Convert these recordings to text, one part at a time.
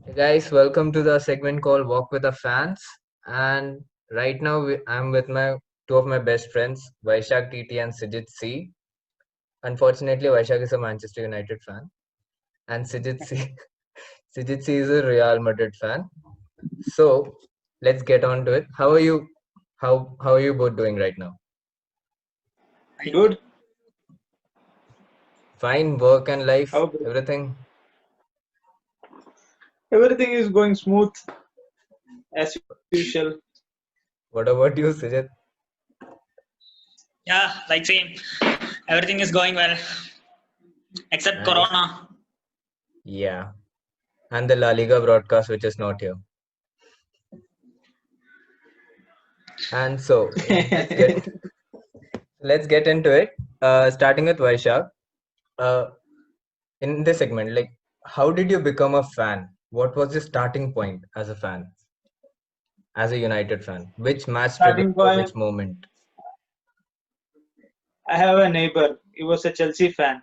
Hey guys, welcome to the segment called Walk with the Fans. And right now, I'm with my two of my best friends, Vaishak TT and Sijit C. Unfortunately, Vaishak is a Manchester United fan, and Sijit C. Sijit C is a Real Madrid fan. So let's get on to it. How are you? How are you both doing right now? Good. Fine, work and life, How about everything. everything is going smooth as usual. What about you, Sijit? Yeah, like same. Everything is going well except Nice. Corona. Yeah, and the La Liga broadcast, which is not here. And so let's get let's get into it. Starting with Vaishak. Uh, in this segment, like, how did you become a fan? What was your starting point as a fan, as a United fan? Which match triggered Starting you? point, Which moment? I have a neighbor. He was a Chelsea fan,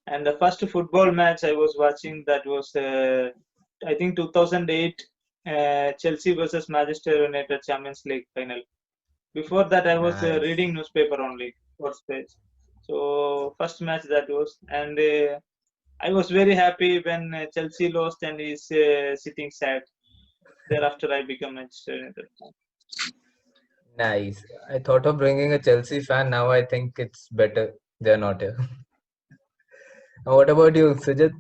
and the first football match I was watching that was I think 2008 Chelsea versus Manchester United Champions League final. Before that, I was Nice, reading newspaper only for space. So first match that was, and I was very happy when Chelsea lost and is sitting sad. Thereafter, I became Manchester United fan. nice. I thought of bringing a Chelsea fan. Now I think it's better they're not here. What about you, Sujit?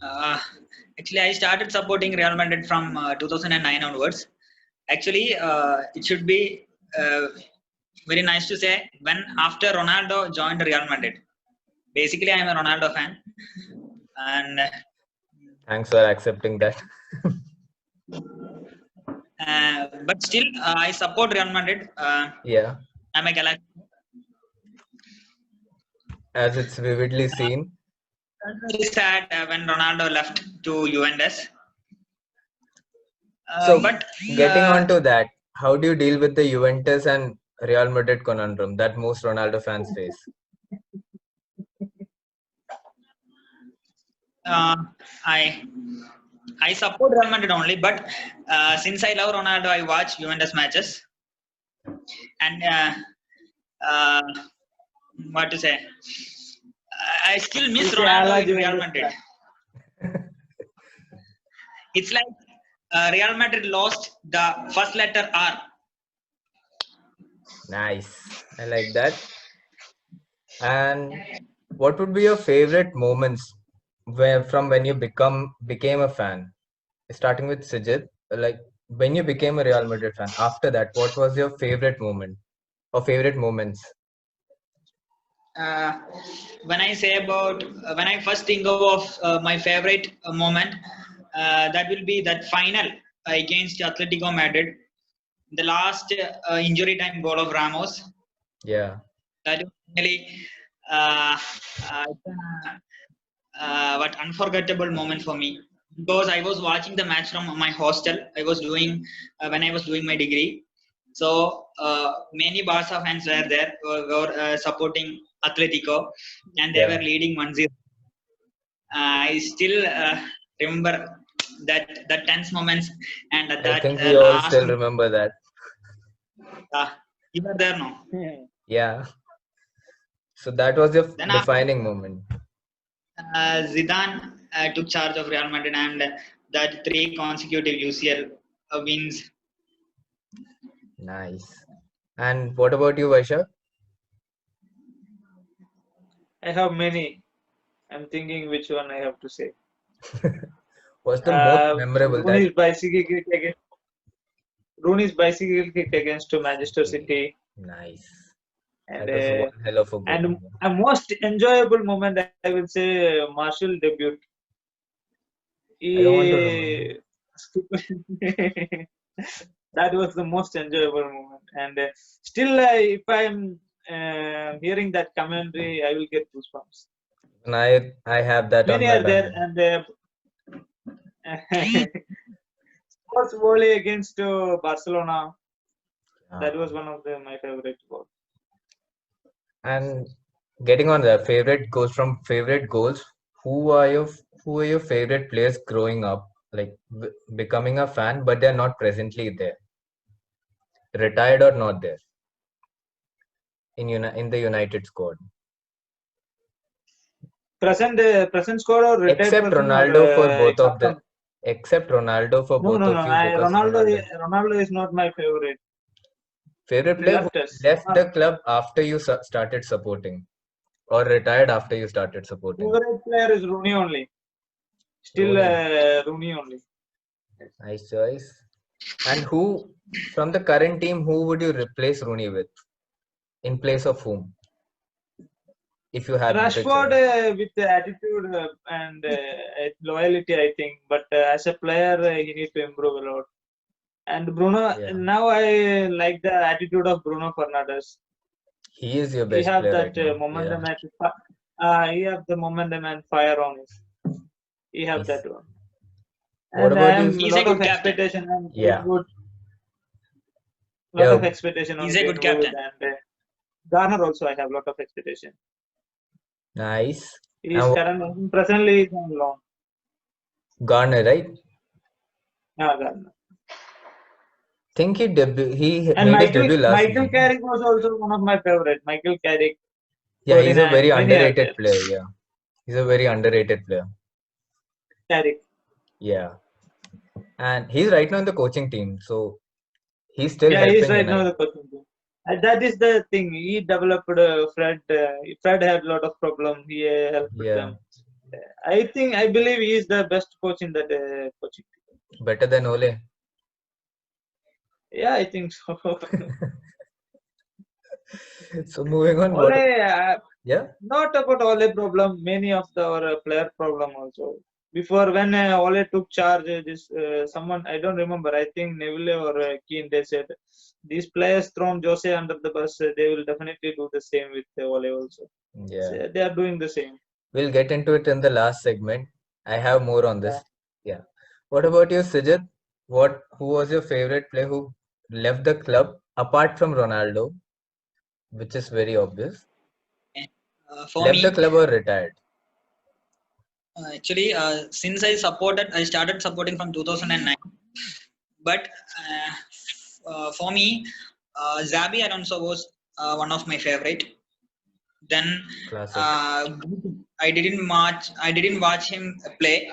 Uh, actually, I started supporting Real Madrid from 2009 onwards. Actually, it should be very nice to say when after Ronaldo joined Real Madrid. Basically, I am a Ronaldo fan, and Thanks for accepting that. but still, I support Real Madrid. Yeah, I'm a Galaxy. as it's vividly seen. Very sad when Ronaldo left to Juventus. So, But getting uh, on to that, how do you deal with the Juventus and Real Madrid conundrum that most Ronaldo fans face? uh, I I support Real Madrid only, but since I love Ronaldo, I watch Juventus matches. And uh, what to say? I still miss He's a Ronaldo Ala in Real Juventus Madrid. fan. It's like Real Madrid lost the first letter R. Nice. I like that. And what would be your favorite moments where from when you became a fan? Starting with Sijit, like when you became a Real Madrid fan. After that, what was your favorite moment or favorite moments? Uh, when I say about when I first think of my favorite moment, that will be that final against Atletico Madrid, the last injury time goal of Ramos. Yeah, That was really uh, uh, what unforgettable moment for me because I was watching the match from my hostel. I was doing when I was doing my degree. So many Barca fans were there, were supporting Atletico, and they were yeah. leading 1-0. I still remember that tense moments and I that think we all last. still remember that. You were there, no? Yeah. So that was your Then after defining moment. Zidane took charge of Real Madrid and that three consecutive UCL wins. Nice. And what about you, Vaishak? I have many. I'm thinking which one I have to say. What's the most memorable that? Rooney's bicycle kick against Manchester Okay, City, nice. and That was one hell of a goal. a most enjoyable moment I will say Marshall debut. I don't want to remember. He that was the most enjoyable moment, and still, if I'm hearing that commentary, I will get goosebumps. And I have that on Many my are there, background. and sports volley against Barcelona. That Uh, was one of my favorite goals. and getting on the favorite goals from favorite goals, who are your favorite players growing up, like becoming a fan, but they're not presently there, retired or not there in the United squad, Present squad or retired except person or Ronaldo for both of the, upcoming? except Ronaldo for No, both no, of no. you, because Ronaldo is not my favorite. favorite He player who left us. left the club after you started supporting, or retired after you started supporting. Favorite player is Rooney only. Still Rooney. Rooney only. Nice choice. And who from the current team, who would you replace Rooney with? In place of whom? If you had the Rashford choice. with the attitude and loyalty, I think. But as a player, he needs to improve a lot. And Bruno, Yeah. now I like the attitude of Bruno Fernandes. He is your He best have player right that now. momentum Yeah. and he have the momentum and fire on his. He have He's, that one. what And I about you? am a He's a lot of good captain. expectation on Yeah. Greenwood. Lot Yeah. of expectation He's on a good Greenwood captain. and Garner also. I have lot of expectation. Nice. He is presently is on loan. Garner, right? Yeah, Garner. Think he And made his debut last Michael season. Carrick was also one of my favorite. Michael Carrick. Yeah, he's a very 49, many are underrated there. player. Yeah. He's a very underrated player. Carrick. Yeah. And he's right now in the coaching team. So he's still Yeah, he is helping right now United. the coaching team. And that is the thing. He developed Fred. Fred had a lot of problem. He helped Yeah. them. I believe he is the best coach in that coaching team. Better than Ole. Yeah, I think so. So moving on. Ole, Yeah. not about Ole problem. Many of our player problem also. Before when Ole took charge, this someone I don't remember. I think Neville or Keane they said these players thrown Jose under the bus. They will definitely do the same with Ole also. Yeah. So they are doing the same. We'll get into it in the last segment. I have more on this. Yeah. What about you, Sijit? Who was your favorite player who left the club apart from Ronaldo, which is very obvious? For Left the me, club or retired? actually, since I started supporting from 2009. But for me, Xabi Alonso was one of my favorite. Then Classic. I didn't watch him play,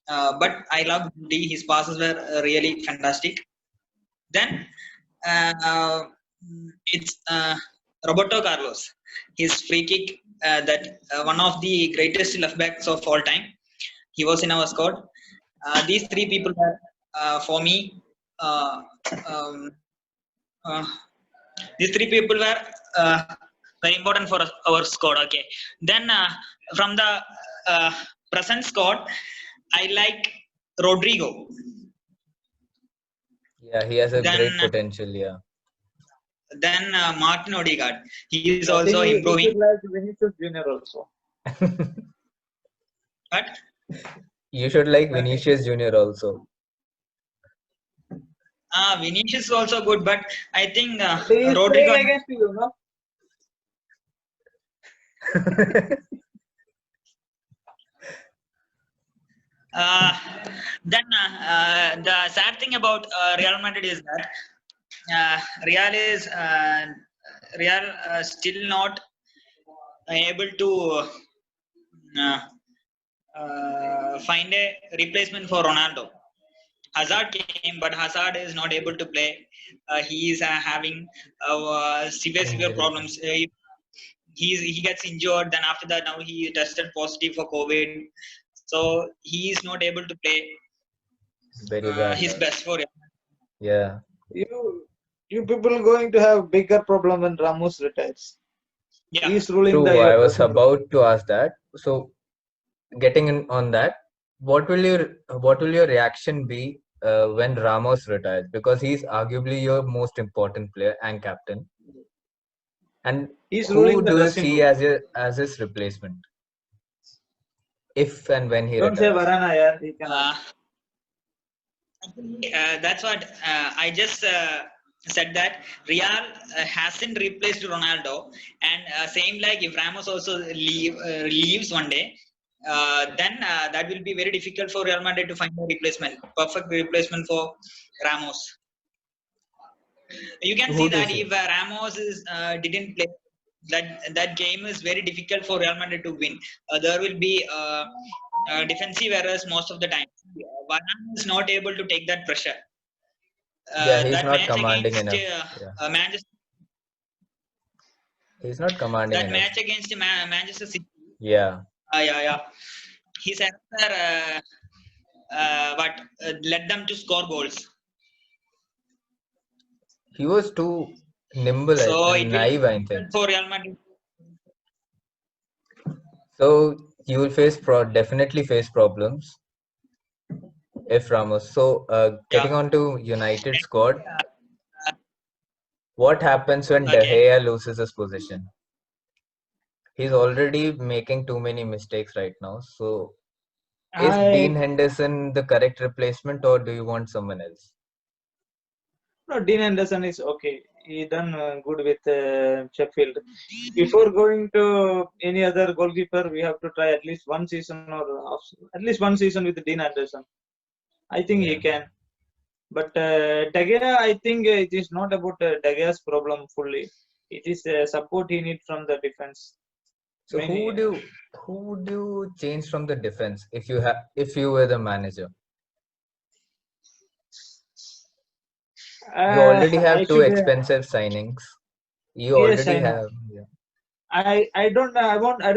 but I love Guti. His passes were really fantastic. Then it's Roberto Carlos. His free kick, that one of the greatest left backs of all time. He was in our squad. These three people were for me. Uh, um, uh, these three people were very important for our squad. Okay. Then from the uh, present squad, I like Rodrigo. Yeah, he has a Then great potential. Yeah. Martin Odegaard. He is I think also you improving. should like Vinicius Junior also. But You should like Vinicius Junior also. Vinicius is also good, but I think He is Rodrigo. playing against you, no? Then the sad thing about Real Madrid is that Real still not able to find a replacement for Ronaldo. Hazard came, but Hazard is not able to play. He is having severe problems. He gets injured. Then after that, now he tested positive for COVID, so he is not able to play Very bad. his best for it. Yeah. You people going to have bigger problem when Ramos retires. Yeah. He's ruling True. the I was present. about to ask that. So, getting in on that, what will your reaction be when Ramos retires? Because he's arguably your most important player and captain. And He's who ruling the do you dressing see room. as his replacement? If and when he Don't say retires. Varane, yeah. He cannot. That's what I just said, that Real hasn't replaced Ronaldo, and same like if Ramos also leaves one day, then that will be very difficult for Real Madrid to find a replacement, perfect replacement for Ramos. You can see Who do you that see? if Ramos didn't play, that game is very difficult for Real Madrid to win. There will be defensive errors most of the time. Varane is not able to take that pressure. Yeah, he's That not match commanding against enough. Yeah, Manchester, he's not commanding that enough. match against Manchester City. Yeah, Yeah. His error, led them to score goals. he was too nimble So and it will be naive, I think. difficult for Real Madrid. So you will definitely face problems if Ramos. So getting Yeah. on to United squad, what happens when De Okay. Gea loses his position? He's already making too many mistakes right now. So is Dean I Henderson the correct replacement, or do you want someone else? no, Dean Anderson is okay. He done good with Sheffield. Before going to any other goalkeeper, we have to try at least one season or at least one season with Dean Anderson. I think he Yeah. can. But De Gea, I think it is not about De Gea's problem fully. It is support he needs from the defense. So who would you change from the defense if you were the manager? You already I have two should. expensive signings. You Yes, already I know. have. Yeah. I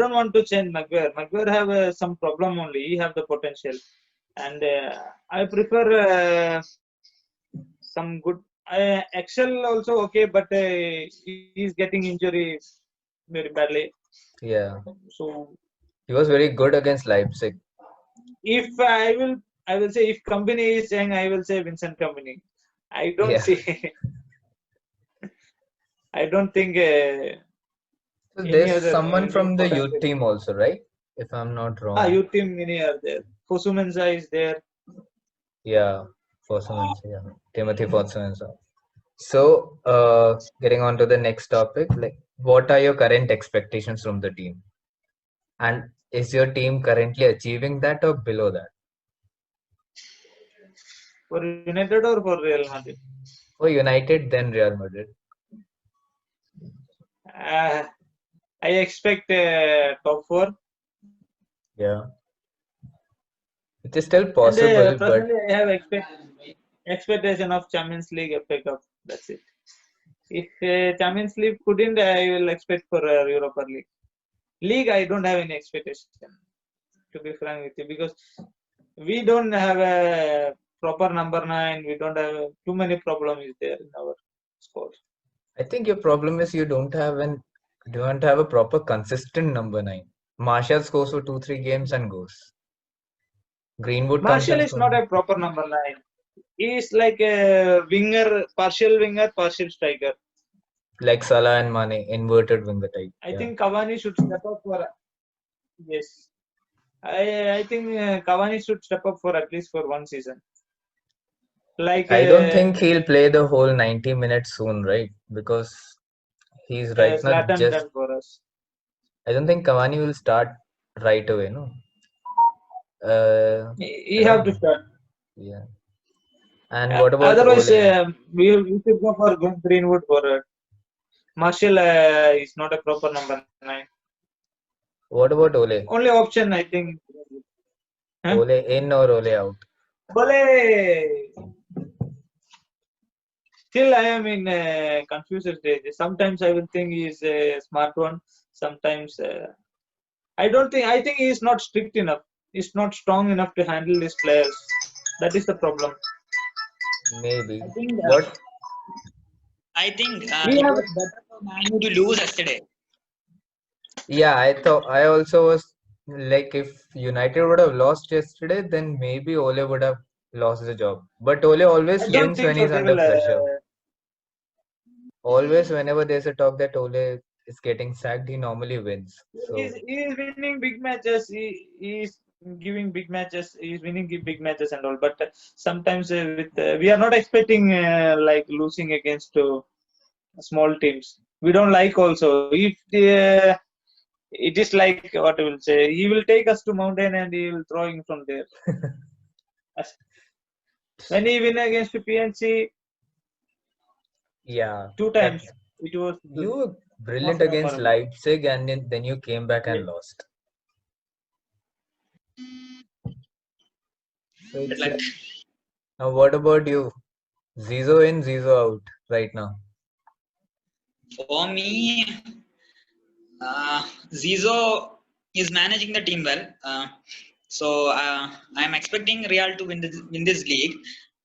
don't want to change Maguire. Maguire have some problem only. He have the potential, and I prefer some good. Excel also okay, but he's getting injury very badly. Yeah. So He was very good against Leipzig. if I will say if company is saying, I will say Vincent Company. I don't Yeah. see. I don't think So any there's other someone new from the youth potential. team also, right? If I'm not wrong. Youth team many are there. Fosumensa is there. Yeah. Fosu-Mensah, yeah. Timothy Fosu-Mensah. So getting on to the next topic, like what are your current expectations from the team? And is your team currently achieving that or below that? For United or for Real Madrid? For United, then Real Madrid. Uh, I expect top four. Yeah. It is still And possible, but personally, I have expectation of Champions League FA Cup. That's it. If Champions League couldn't, I will expect for Europa League. League, I don't have any expectation, to be frank with you, because we don't have a proper number 9. We don't have too many problems there in our squad. I think your problem is you don't have a proper consistent number 9. Martial scores for 2-3 games and goes. Greenwood comes Martial and is not scores. a proper number 9. He is like a winger, partial striker. Like Salah and Mane, inverted winger type. I Yeah. think Cavani should step up for. Yes, I think Cavani should step up for at least for one season. Like I don't think he'll play the whole 90 minutes soon, right? Because he's right now Zlatan just. done for us. I don't think Cavani will start right away, no? I He don't have to know. start. Yeah. And what about Otherwise, Ole? we should go for Greenwood for Martial. Is not a proper number 9. What about Ole? Only option I think. Huh? Ole in or Ole out? Ole. Still, I am in confused stage. Sometimes I will think he is a smart one. Sometimes I don't think. I think he is not strict enough. He's not strong enough to handle his players. That is the problem. Maybe. I think What? We it have was better for Man U to lose yesterday. Yeah, I also was like, if United would have lost yesterday, then maybe Ole would have lost the job. But Ole always I don't wins think when so. he's They under will. pressure. Always, whenever there's a talk that Ole is getting sacked, he normally wins. So He is winning big matches. He is giving big matches. He is winning big matches and all. But sometimes with we are not expecting like losing against small teams. We don't like also if it is like what I will say. He will take us to mountain and he will throwing from there. When he win against PNC Yeah, 2 times, it was you were brilliant most against memorable. Leipzig, and then you came back and Yes. lost. So Good it's luck. now, what about you? Zizo in, Zizo out right now. For me, Zizo is managing the team well. So I'm expecting Real to win this league,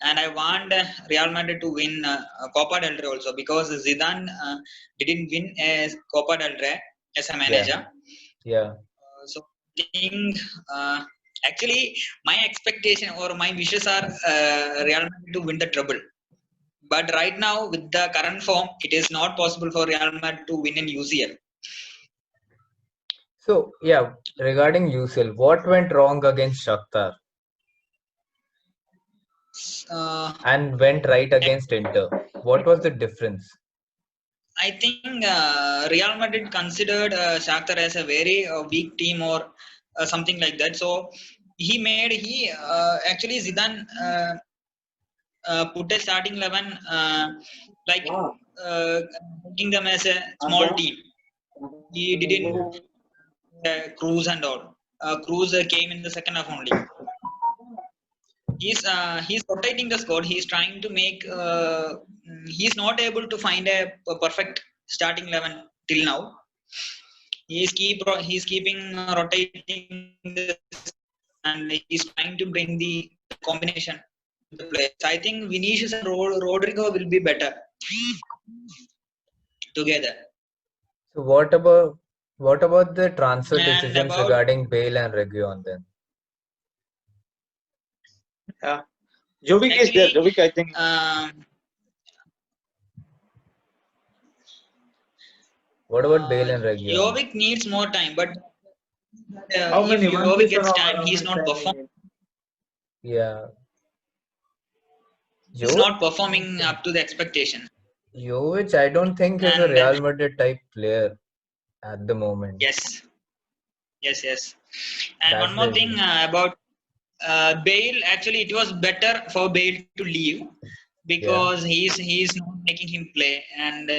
and I want Real Madrid to win Copa del Rey also, because Zidane didn't win as Copa del Rey as a Yeah, manager. yeah. So I think actually my expectation or my wishes are Real Madrid to win the treble. But right now, with the current form, it is not possible for Real Madrid to win in UCL. So yeah, regarding UCL, what went wrong against Shakhtar Uh, and went right against Inter? What was the difference? I think Real Madrid considered Shakhtar as a very weak team or something like that. So he actually Zidane put a starting 11 like making them as a small team. He didn't Cruz and all. Cruz came in the second half only. He's rotating the squad. He's trying to make. He's not able to find a perfect starting 11 till now. He's keeping rotating this, and he's trying to bring the combination to the players. I think Vinicius and Rodrigo will be better together. So what about the transfer And decisions about regarding Bale and Reguilon then? Yeah. Jovic is there. actually, Jovic, I think. What about Bale and Reguilon? Jovic needs more time, but How if many? One Jovic season gets or time, how he's many not time he performing. needs? Yeah, He's Jovic, not performing up to the expectation. Jovic, I don't think is a And Real Madrid type player at the moment. yes, yes. And That's one the more thing issue. about Bale. Actually, it was better for Bale to leave Yeah, because he's not making him play, and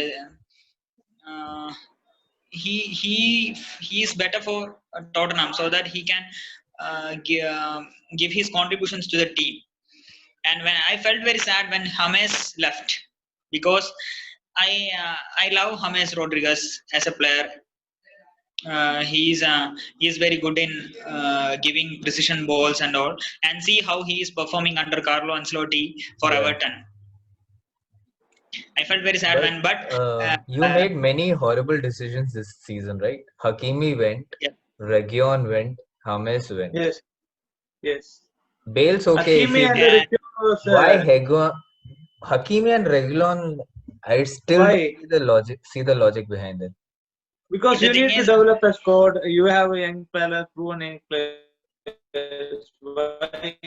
he's better for Tottenham so that he can give his contributions to the team. And when I felt very sad when James left, because I love James Rodriguez as a player. He's very good in giving precision balls and all, and see how he is performing under Carlo Ancelotti for yeah. Everton. I felt very sad But when, but you made many horrible decisions this season, right? Hakimi went, yeah, Reguilon went, James went. Yes. Yes. Bale's okay if Hakimi he and and Ricky was why Hakimi and Reguilon, I still don't why? see the logic behind it. Because the you thing need to is, develop a squad. You have a young players, proven young players. Why?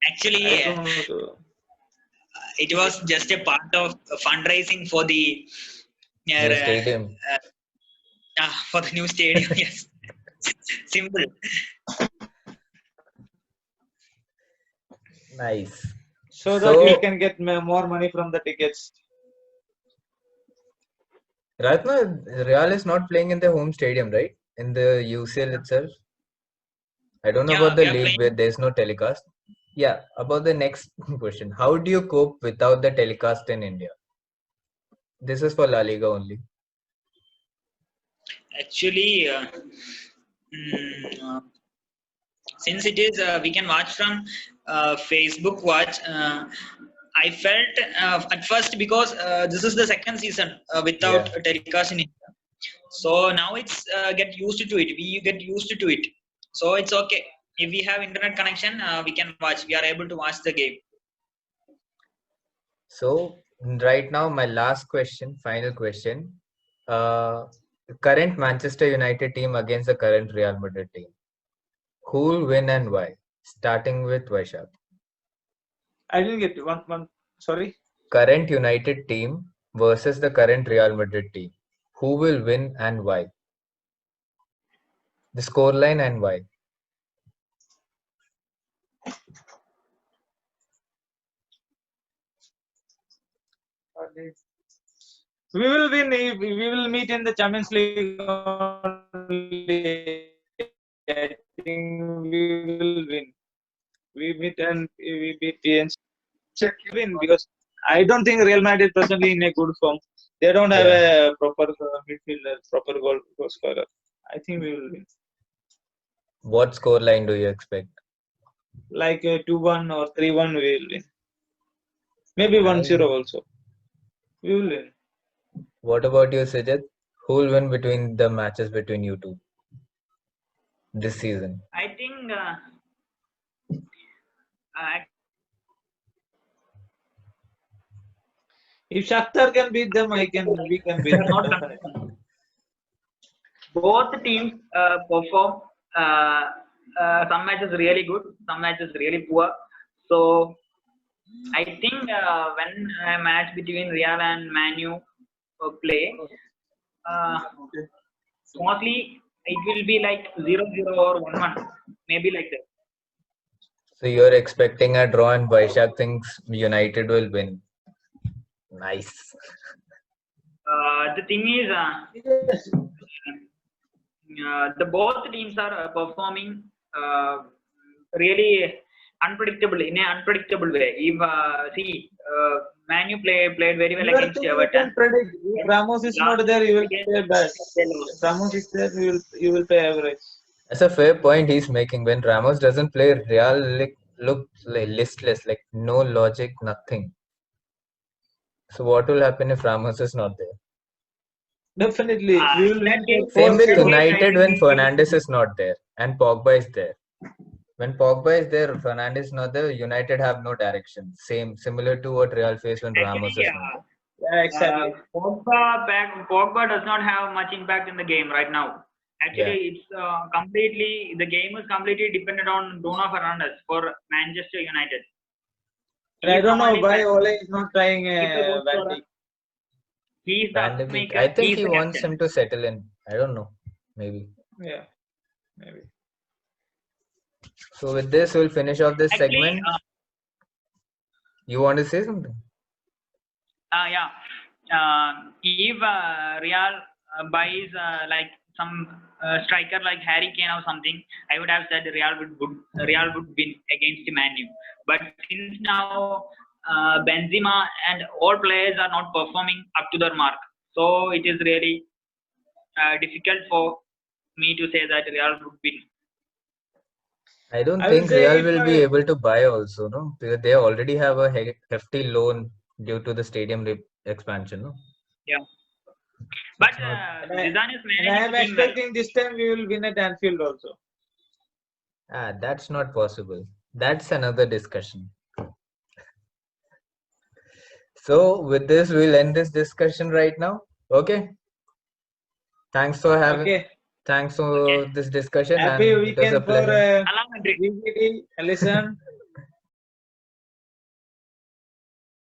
I actually, don't know. So. it was just a part of fundraising for the New stadium. for the new stadium. Yes, simple. Nice. So that you So, can get more money from the tickets. Ratna, Real is not playing in the home stadium, right? In the UCL itself. I don't know about Yeah, the we are league where playing. there's no telecast. Yeah, about the next question. How do you cope without the telecast in India? This is for La Liga only. Actually, mm, uh, since it is we can watch from Facebook watch. I felt at first because this is the second season Yeah. without a telecast in India. So now it's get used to it. We get used to it. So it's okay. If we have internet connection, we can watch. We are able to watch the game. So right now, my last question, final question. Uh, Current Manchester United team against the current Real Madrid team. Who will win and why? Starting with Vaishak. I didn't get one. Sorry. Current United team versus the current Real Madrid team. who will win and why? The scoreline and why? We will win. We will meet in the Champions League only. I think we will win. We meet and we beat PNG. Win because I don't think Real Madrid presently in a good form. They don't have Yeah. a proper midfielder, proper goal scorer. I think we will win. What scoreline do you expect? Like 2-1 or 3-1, we will win. Maybe 1-0 also. We will win. What about you, Sijit? Who will win between the matches between you two this season? I think If Shakhtar can beat them, we can beat they're them not definitely. confident. Both teams perform. Some matches really good, some matches really poor. So I think when a match between Real and Manu play, mostly it will be like 0-0 or 1-1, maybe like that. So you're expecting a draw and Vaishak thinks United will win. Nice. The thing is, the both teams are performing really unpredictable in an unpredictable way. If Manu played very well against You Everton. can predict. If Ramos is not there, you will play bad. If Ramos is there, you will play average. That's a fair point he's making. When Ramos doesn't play, Real look like listless, like no logic, nothing. So what will happen if Ramos is not there? Definitely, we will win for Same with 4-0. United when Fernandes is not there and Pogba is there. When Pogba is there, Fernandes is not there, United have no direction. Similar to what Real face when Ramos is not there. Yeah, exactly. Pogba does not have much impact in the game right now. Actually, Yeah. it's the game is completely dependent on Bruno Fernandes for Manchester United. And I He's don't the know only why player- Ole is not trying he's the goal Van scorer. Dijk. He's the Van de Beek, maker. I think He's he the wants captain. him to settle in. I don't know. Maybe. Yeah, maybe. So with this, we'll finish off this Actually, segment. You want to say something? yeah. If Real buys like some striker like Harry Kane or something, I would have said Real would win against Man U. But since now Benzema and all players are not performing up to their mark, so it is really difficult for me to say that Real would win. I don't I will think say Real if will be able to buy also, no? Because they already have a hefty loan due to the stadium expansion, no? Yeah. But It's not- Zidane is and I managing am the team well. expecting this time we will win at Anfield also. That's not possible. That's another discussion. So with this, we'll end this discussion right now. Okay. Thanks for having. Okay. Thanks for this discussion, Happy and it was a weekend for pleasure. Alam Madrid. VVD, Alisson.